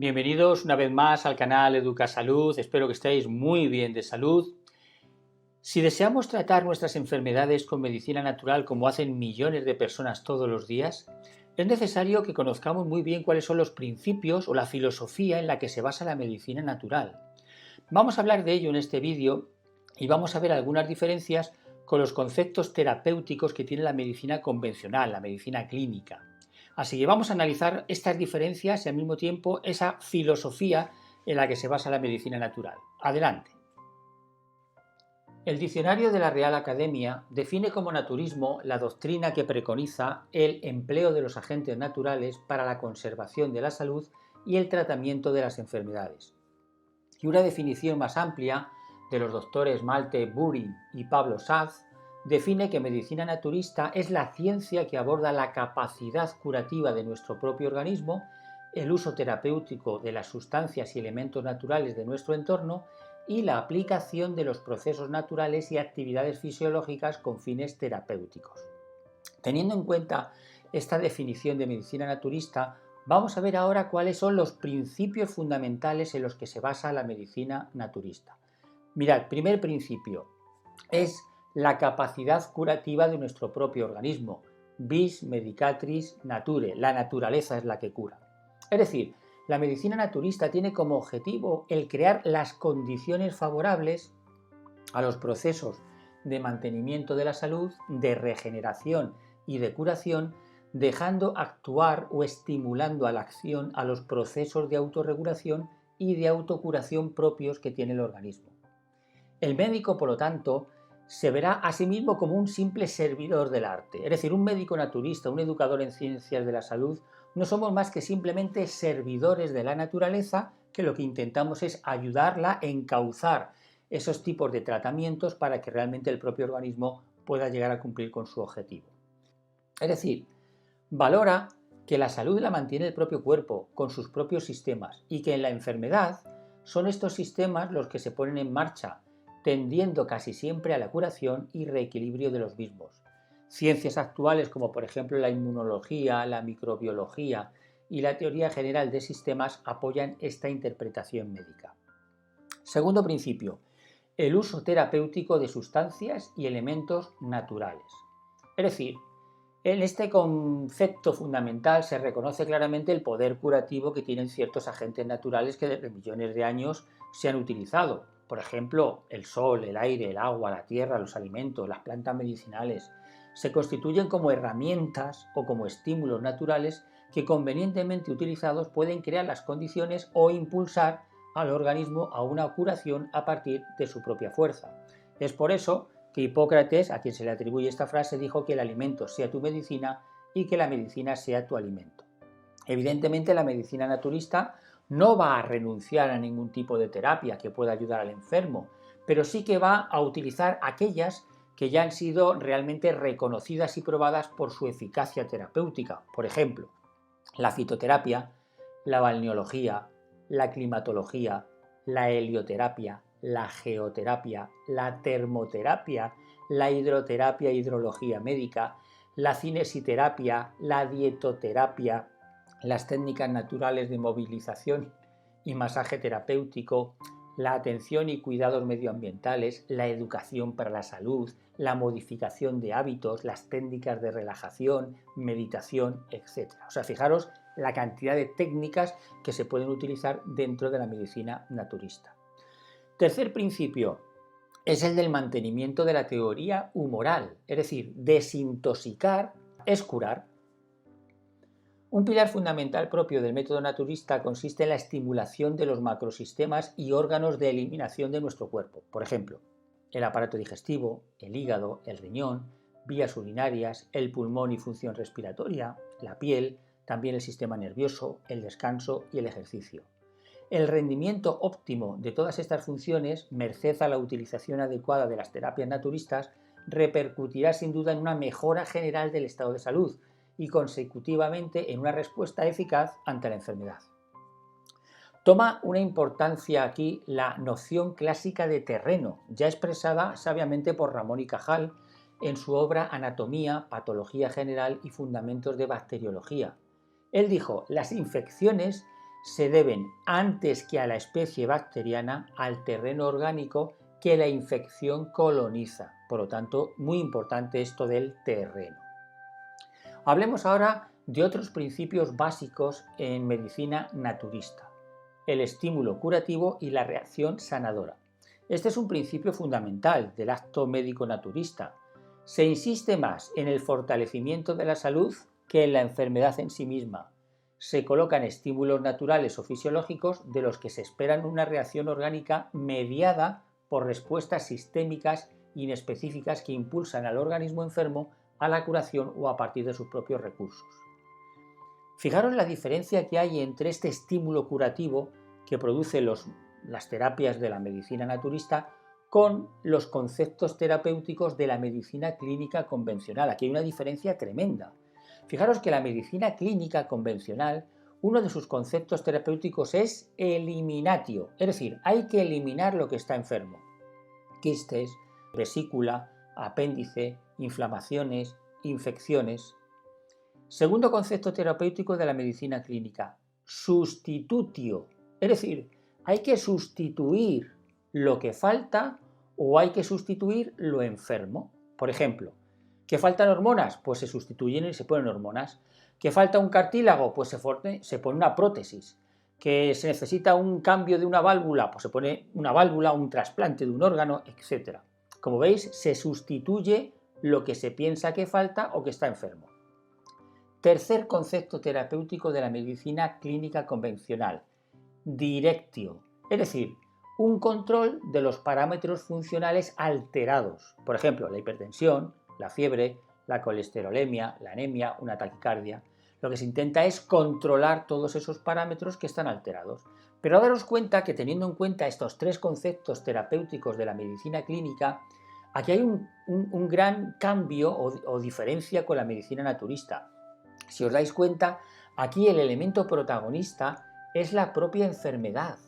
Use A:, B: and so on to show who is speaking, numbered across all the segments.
A: Bienvenidos una vez más al canal Educasalud, espero que estéis muy bien de salud. Si deseamos tratar nuestras enfermedades con medicina natural como hacen millones de personas todos los días, es necesario que conozcamos muy bien cuáles son los principios o la filosofía en la que se basa la medicina natural. Vamos a hablar de ello en este vídeo y vamos a ver algunas diferencias con los conceptos terapéuticos que tiene la medicina convencional, la medicina clínica. Así que vamos a analizar estas diferencias y al mismo tiempo esa filosofía en la que se basa la medicina natural. Adelante. El diccionario de la Real Academia define como naturismo la doctrina que preconiza el empleo de los agentes naturales para la conservación de la salud y el tratamiento de las enfermedades. Y una definición más amplia de los doctores Malte Burin y Pablo Saz define que medicina naturista es la ciencia que aborda la capacidad curativa de nuestro propio organismo, el uso terapéutico de las sustancias y elementos naturales de nuestro entorno y la aplicación de los procesos naturales y actividades fisiológicas con fines terapéuticos. Teniendo en cuenta esta definición de medicina naturista, vamos a ver ahora cuáles son los principios fundamentales en los que se basa la medicina naturista. Mirad, primer principio es la capacidad curativa de nuestro propio organismo. Vis medicatris nature, la naturaleza es la que cura. Es decir, la medicina naturista tiene como objetivo el crear las condiciones favorables a los procesos de mantenimiento de la salud, de regeneración y de curación, dejando actuar o estimulando a la acción a los procesos de autorregulación y de autocuración propios que tiene el organismo. El médico, por lo tanto, se verá a sí mismo como un simple servidor del arte. Es decir, un médico naturista, un educador en ciencias de la salud, no somos más que simplemente servidores de la naturaleza, que lo que intentamos es ayudarla a encauzar esos tipos de tratamientos para que realmente el propio organismo pueda llegar a cumplir con su objetivo. Es decir, valora que la salud la mantiene el propio cuerpo, con sus propios sistemas, y que en la enfermedad son estos sistemas los que se ponen en marcha, tendiendo casi siempre a la curación y reequilibrio de los mismos. Ciencias actuales como por ejemplo la inmunología, la microbiología y la teoría general de sistemas apoyan esta interpretación médica. Segundo principio, el uso terapéutico de sustancias y elementos naturales. Es decir, en este concepto fundamental se reconoce claramente el poder curativo que tienen ciertos agentes naturales que desde millones de años se han utilizado. Por ejemplo, el sol, el aire, el agua, la tierra, los alimentos, las plantas medicinales, se constituyen como herramientas o como estímulos naturales que convenientemente utilizados pueden crear las condiciones o impulsar al organismo a una curación a partir de su propia fuerza. Es por eso que Hipócrates, a quien se le atribuye esta frase, dijo que el alimento sea tu medicina y que la medicina sea tu alimento. Evidentemente, la medicina naturista no va a renunciar a ningún tipo de terapia que pueda ayudar al enfermo, pero sí que va a utilizar aquellas que ya han sido realmente reconocidas y probadas por su eficacia terapéutica. Por ejemplo, la fitoterapia, la balneología, la climatología, la helioterapia, la geoterapia, la termoterapia, la hidroterapia e hidrología médica, la cinesiterapia, la dietoterapia, las técnicas naturales de movilización y masaje terapéutico, la atención y cuidados medioambientales, la educación para la salud, la modificación de hábitos, las técnicas de relajación, meditación, etc. O sea, fijaros la cantidad de técnicas que se pueden utilizar dentro de la medicina naturista. Tercer principio es el del mantenimiento de la teoría humoral, es decir, desintoxicar es curar. Un pilar fundamental propio del método naturista consiste en la estimulación de los macrosistemas y órganos de eliminación de nuestro cuerpo. Por ejemplo, el aparato digestivo, el hígado, el riñón, vías urinarias, el pulmón y función respiratoria, la piel, también el sistema nervioso, el descanso y el ejercicio. El rendimiento óptimo de todas estas funciones, merced a la utilización adecuada de las terapias naturistas, repercutirá sin duda en una mejora general del estado de salud y consecutivamente en una respuesta eficaz ante la enfermedad. Toma una importancia aquí la noción clásica de terreno, ya expresada sabiamente por Ramón y Cajal en su obra Anatomía, Patología General y Fundamentos de Bacteriología. Él dijo: las infecciones se deben, antes que a la especie bacteriana, al terreno orgánico que la infección coloniza. Por lo tanto, muy importante esto del terreno. Hablemos ahora de otros principios básicos en medicina naturista: el estímulo curativo y la reacción sanadora. Este es un principio fundamental del acto médico naturista. Se insiste más en el fortalecimiento de la salud que en la enfermedad en sí misma. Se colocan estímulos naturales o fisiológicos de los que se esperan una reacción orgánica mediada por respuestas sistémicas inespecíficas que impulsan al organismo enfermo a la curación o a partir de sus propios recursos. Fijaros la diferencia que hay entre este estímulo curativo que produce las terapias de la medicina naturista con los conceptos terapéuticos de la medicina clínica convencional. Aquí hay una diferencia tremenda. Fijaros que la medicina clínica convencional, uno de sus conceptos terapéuticos es eliminatio, es decir, hay que eliminar lo que está enfermo: quistes, vesícula, apéndice, inflamaciones, infecciones. Segundo concepto terapéutico de la medicina clínica: substitutio, es decir, hay que sustituir lo que falta o hay que sustituir lo enfermo. Por ejemplo, ¿que faltan hormonas? Pues se sustituyen y se ponen hormonas. ¿Que falta un cartílago? Pues se pone una prótesis. ¿Que se necesita un cambio de una válvula? Pues se pone una válvula, un trasplante de un órgano, etc. Como veis, se sustituye lo que se piensa que falta o que está enfermo. Tercer concepto terapéutico de la medicina clínica convencional: directio, es decir, un control de los parámetros funcionales alterados. Por ejemplo, la hipertensión, la fiebre, la colesterolemia, la anemia, una taquicardia. Lo que se intenta es controlar todos esos parámetros que están alterados. Pero daros cuenta que, teniendo en cuenta estos tres conceptos terapéuticos de la medicina clínica, aquí hay un gran cambio o diferencia con la medicina naturista. Si os dais cuenta, aquí el elemento protagonista es la propia enfermedad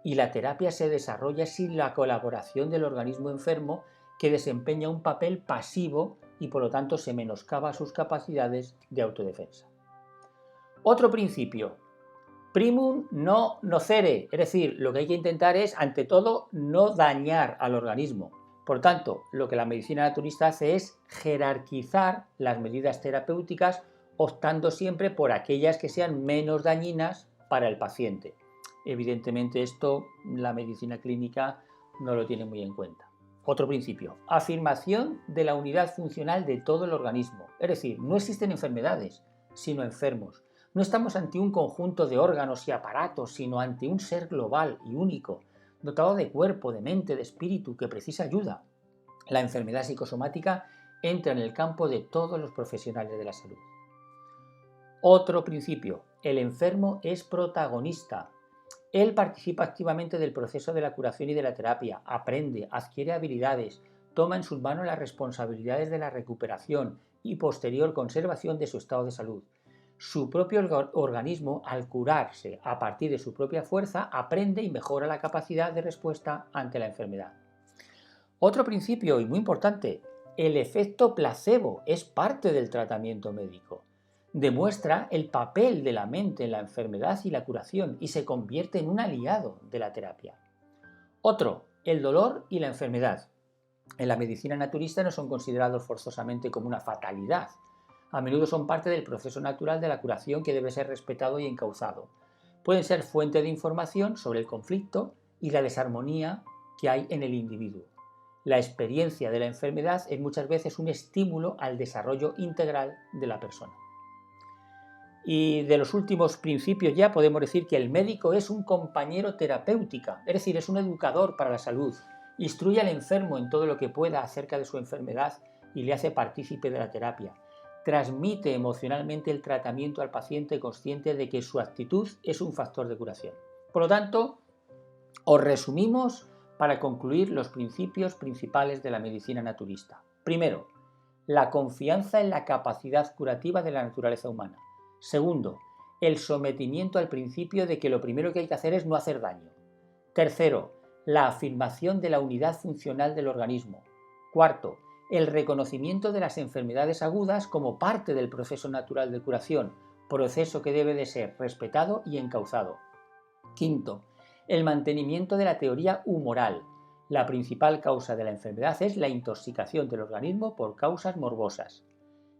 A: y la terapia se desarrolla sin la colaboración del organismo enfermo, que desempeña un papel pasivo y por lo tanto se menoscaba sus capacidades de autodefensa. Otro principio: primum non nocere, es decir, lo que hay que intentar es, ante todo, no dañar al organismo. Por tanto, lo que la medicina naturista hace es jerarquizar las medidas terapéuticas, optando siempre por aquellas que sean menos dañinas para el paciente. Evidentemente esto la medicina clínica no lo tiene muy en cuenta. Otro principio: afirmación de la unidad funcional de todo el organismo. Es decir, no existen enfermedades, sino enfermos. No estamos ante un conjunto de órganos y aparatos, sino ante un ser global y único, dotado de cuerpo, de mente, de espíritu, que precisa ayuda. La enfermedad psicosomática entra en el campo de todos los profesionales de la salud. Otro principio: el enfermo es protagonista. Él participa activamente del proceso de la curación y de la terapia, aprende, adquiere habilidades, toma en sus manos las responsabilidades de la recuperación y posterior conservación de su estado de salud. Su propio organismo, al curarse a partir de su propia fuerza, aprende y mejora la capacidad de respuesta ante la enfermedad. Otro principio, y muy importante: el efecto placebo es parte del tratamiento médico. Demuestra el papel de la mente en la enfermedad y la curación y se convierte en un aliado de la terapia. Otro: el dolor y la enfermedad. En la medicina naturista no son considerados forzosamente como una fatalidad. A menudo son parte del proceso natural de la curación, que debe ser respetado y encauzado. Pueden ser fuente de información sobre el conflicto y la desarmonía que hay en el individuo. La experiencia de la enfermedad es muchas veces un estímulo al desarrollo integral de la persona. Y de los últimos principios ya podemos decir que el médico es un compañero terapéutica, es decir, es un educador para la salud. Instruye al enfermo en todo lo que pueda acerca de su enfermedad y le hace partícipe de la terapia. Transmite emocionalmente el tratamiento al paciente, consciente de que su actitud es un factor de curación. Por lo tanto, os resumimos para concluir los principios principales de la medicina naturista. Primero, la confianza en la capacidad curativa de la naturaleza humana. Segundo, el sometimiento al principio de que lo primero que hay que hacer es no hacer daño. Tercero, la afirmación de la unidad funcional del organismo. Cuarto, el reconocimiento de las enfermedades agudas como parte del proceso natural de curación, proceso que debe de ser respetado y encauzado. Quinto, el mantenimiento de la teoría humoral. La principal causa de la enfermedad es la intoxicación del organismo por causas morbosas.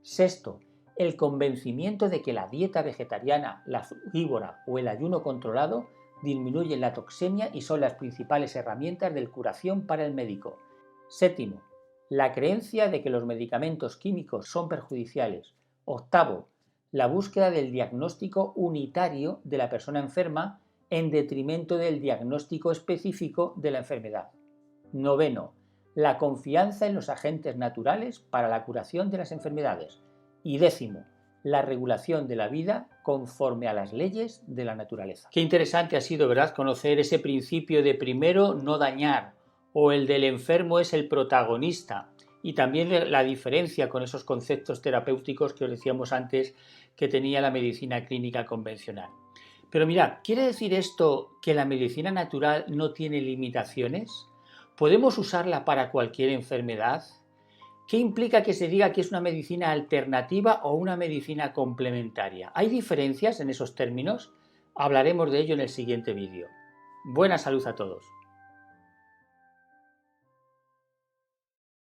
A: Sexto, el convencimiento de que la dieta vegetariana, la frugívora o el ayuno controlado disminuyen la toxemia y son las principales herramientas de curación para el médico. Séptimo, la creencia de que los medicamentos químicos son perjudiciales. Octavo, la búsqueda del diagnóstico unitario de la persona enferma en detrimento del diagnóstico específico de la enfermedad. Noveno, la confianza en los agentes naturales para la curación de las enfermedades. Y décimo, la regulación de la vida conforme a las leyes de la naturaleza. Qué interesante ha sido, ¿verdad?, conocer ese principio de primero no dañar, o el del enfermo es el protagonista, y también la diferencia con esos conceptos terapéuticos que os decíamos antes que tenía la medicina clínica convencional. Pero mirad, ¿quiere decir esto que la medicina natural no tiene limitaciones? ¿Podemos usarla para cualquier enfermedad? ¿Qué implica que se diga que es una medicina alternativa o una medicina complementaria? ¿Hay diferencias en esos términos? Hablaremos de ello en el siguiente vídeo. Buena salud a todos.